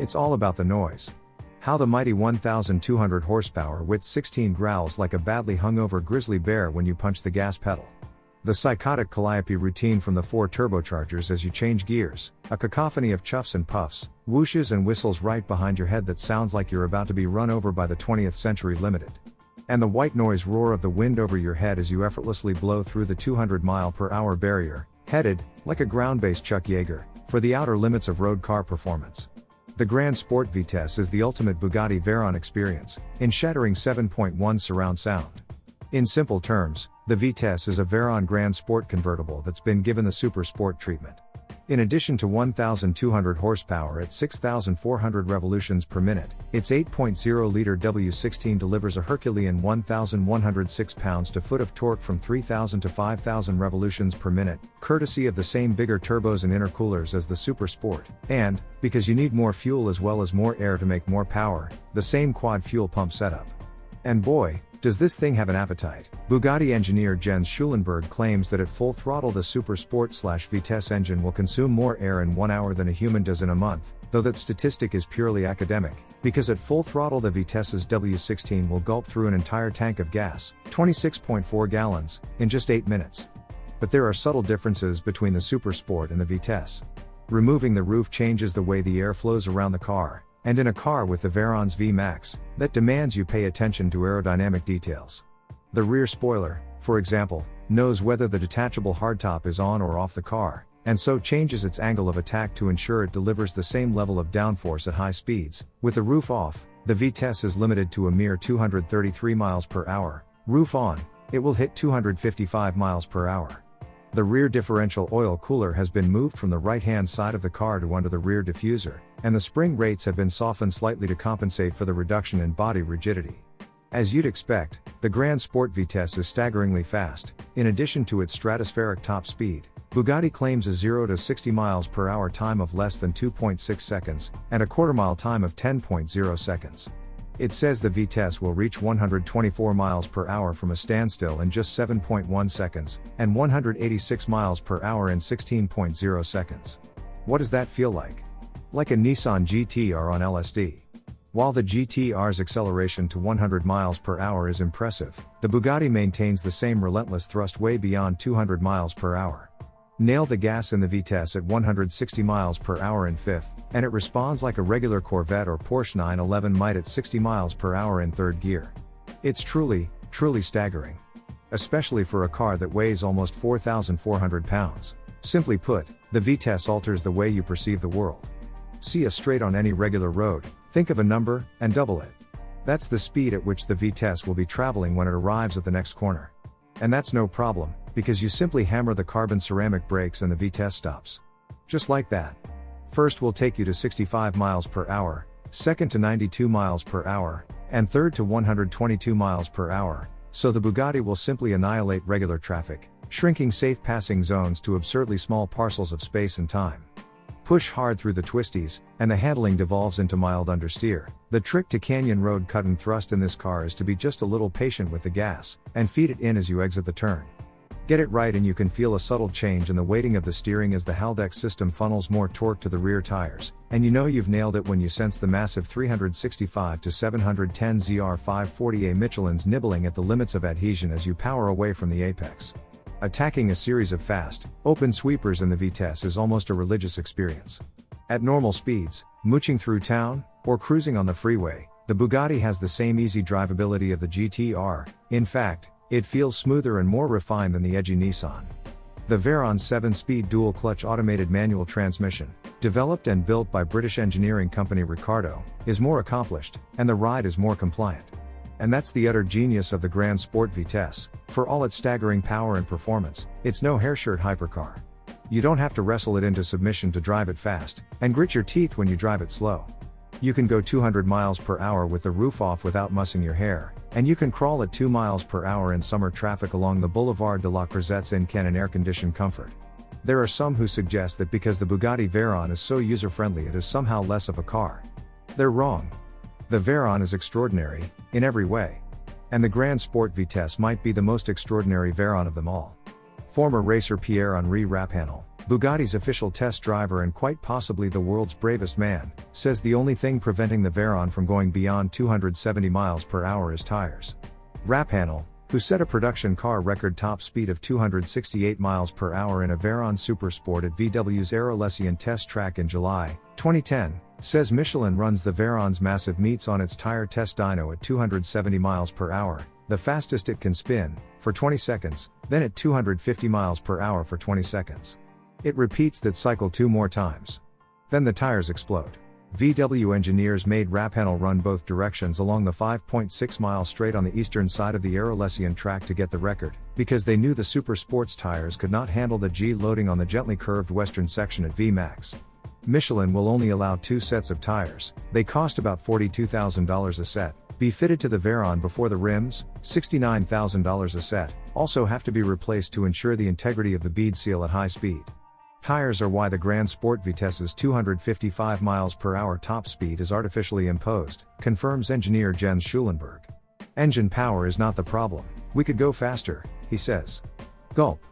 It's all about the noise. How the mighty 1,200 horsepower WT16 growls like a badly hungover grizzly bear when you punch the gas pedal. The psychotic calliope routine from the 4 turbochargers as you change gears, a cacophony of chuffs and puffs, whooshes and whistles right behind your head that sounds like you're about to be run over by the 20th Century Limited. And the white noise roar of the wind over your head as you effortlessly blow through the 200-mile-per-hour barrier, headed, like a ground-based Chuck Yeager, for the outer limits of road car performance. The Grand Sport Vitesse is the ultimate Bugatti Veyron experience, in shattering 7.1 surround sound. In simple terms, the Vitesse is a Veyron Grand Sport convertible that's been given the Super Sport treatment. In addition to 1,200 horsepower at 6,400 revolutions per minute, its 8.0-liter W16 delivers a Herculean 1,106 pounds-to-foot of torque from 3,000 to 5,000 revolutions per minute, courtesy of the same bigger turbos and intercoolers as the Super Sport, and, because you need more fuel as well as more air to make more power, the same quad fuel pump setup. And boy, does this thing have an appetite. Bugatti engineer Jens Schulenberg claims that at full throttle the Super Sport/Vitesse engine will consume more air in 1 hour than a human does in a month, though that statistic is purely academic, because at full throttle the Vitesse's W16 will gulp through an entire tank of gas, 26.4 gallons, in just 8 minutes. But there are subtle differences between the Super Sport and the Vitesse. Removing the roof changes the way the air flows around the car, and in a car with the Veyron's V-Max, that demands you pay attention to aerodynamic details. The rear spoiler, for example, knows whether the detachable hardtop is on or off the car, and so changes its angle of attack to ensure it delivers the same level of downforce at high speeds. With the roof off, the Vitesse is limited to a mere 233 miles per hour. Roof on, it will hit 255 miles per hour. The rear differential oil cooler has been moved from the right-hand side of the car to under the rear diffuser, and the spring rates have been softened slightly to compensate for the reduction in body rigidity. As you'd expect, the Grand Sport Vitesse is staggeringly fast. In addition to its stratospheric top speed, Bugatti claims a 0 to 60 miles per hour time of less than 2.6 seconds, and a quarter-mile time of 10.0 seconds. It says the Vitesse will reach 124 miles per hour from a standstill in just 7.1 seconds, and 186 miles per hour in 16.0 seconds. What does that feel like? Like a Nissan GT-R on LSD. While the GT-R's acceleration to 100 miles per hour is impressive, the Bugatti maintains the same relentless thrust way beyond 200 miles per hour. Nail the gas in the Vitesse at 160 miles per hour in fifth, and it responds like a regular Corvette or Porsche 911 might at 60 miles per hour in third gear. It's truly staggering. Especially for a car that weighs almost 4,400 pounds. Simply put, the Vitesse alters the way you perceive the world. See a straight on any regular road, think of a number, and double it. That's the speed at which the Vitesse will be traveling when it arrives at the next corner. And that's no problem, because you simply hammer the carbon ceramic brakes and the Vitesse stops. Just like that. First will take you to 65 miles per hour, second to 92 miles per hour, and third to 122 miles per hour, so the Bugatti will simply annihilate regular traffic, shrinking safe passing zones to absurdly small parcels of space and time. Push hard through the twisties, and the handling devolves into mild understeer. The trick to canyon road cut and thrust in this car is to be just a little patient with the gas, and feed it in as you exit the turn. Get it right and you can feel a subtle change in the weighting of the steering as the Haldex system funnels more torque to the rear tires, and you know you've nailed it when you sense the massive 365 to 710 ZR540A Michelin's nibbling at the limits of adhesion as you power away from the apex. Attacking a series of fast, open sweepers in the Vitesse is almost a religious experience. At normal speeds, mooching through town, or cruising on the freeway, the Bugatti has the same easy drivability of the GT-R. In fact, it feels smoother and more refined than the edgy Nissan. The Veyron's 7-speed dual-clutch automated manual transmission, developed and built by British engineering company Ricardo, is more accomplished, and the ride is more compliant. And that's the utter genius of the Grand Sport Vitesse. For all its staggering power and performance, it's no hairshirt hypercar. You don't have to wrestle it into submission to drive it fast, and grit your teeth when you drive it slow. You can go 200 miles per hour with the roof off without mussing your hair, and you can crawl at 2 miles per hour in summer traffic along the Boulevard de la Crozette's in can and air-conditioned comfort. There are some who suggest that because the Bugatti Veyron is so user-friendly it is somehow less of a car. They're wrong. The Veyron is extraordinary, in every way. And the Grand Sport Vitesse might be the most extraordinary Veyron of them all. Former racer Pierre-Henri Raphanel, Bugatti's official test driver and quite possibly the world's bravest man, says the only thing preventing the Veyron from going beyond 270 miles per hour is tires. Raphanel, who set a production car record top speed of 268 miles per hour in a Veyron Supersport at VW's Aerolesian test track in July 2010, says Michelin runs the Veyron's massive meets on its tire test dyno at 270 miles per hour, the fastest it can spin, for 20 seconds, then at 250 miles per hour for 20 seconds. It repeats that cycle 2 more times. Then the tires explode. VW engineers made Raphanel run both directions along the 5.6 mile straight on the eastern side of the Aerolesian track to get the record, because they knew the Super Sports tires could not handle the G loading on the gently curved western section at VMAX. Michelin will only allow 2 sets of tires, they cost about $42,000 a set, be fitted to the Veyron before the rims, $69,000 a set, also have to be replaced to ensure the integrity of the bead seal at high speed. Tires are why the Grand Sport Vitesse's 255 miles per hour top speed is artificially imposed, confirms engineer Jens Schulenberg. Engine power is not the problem, we could go faster, he says. Gulp.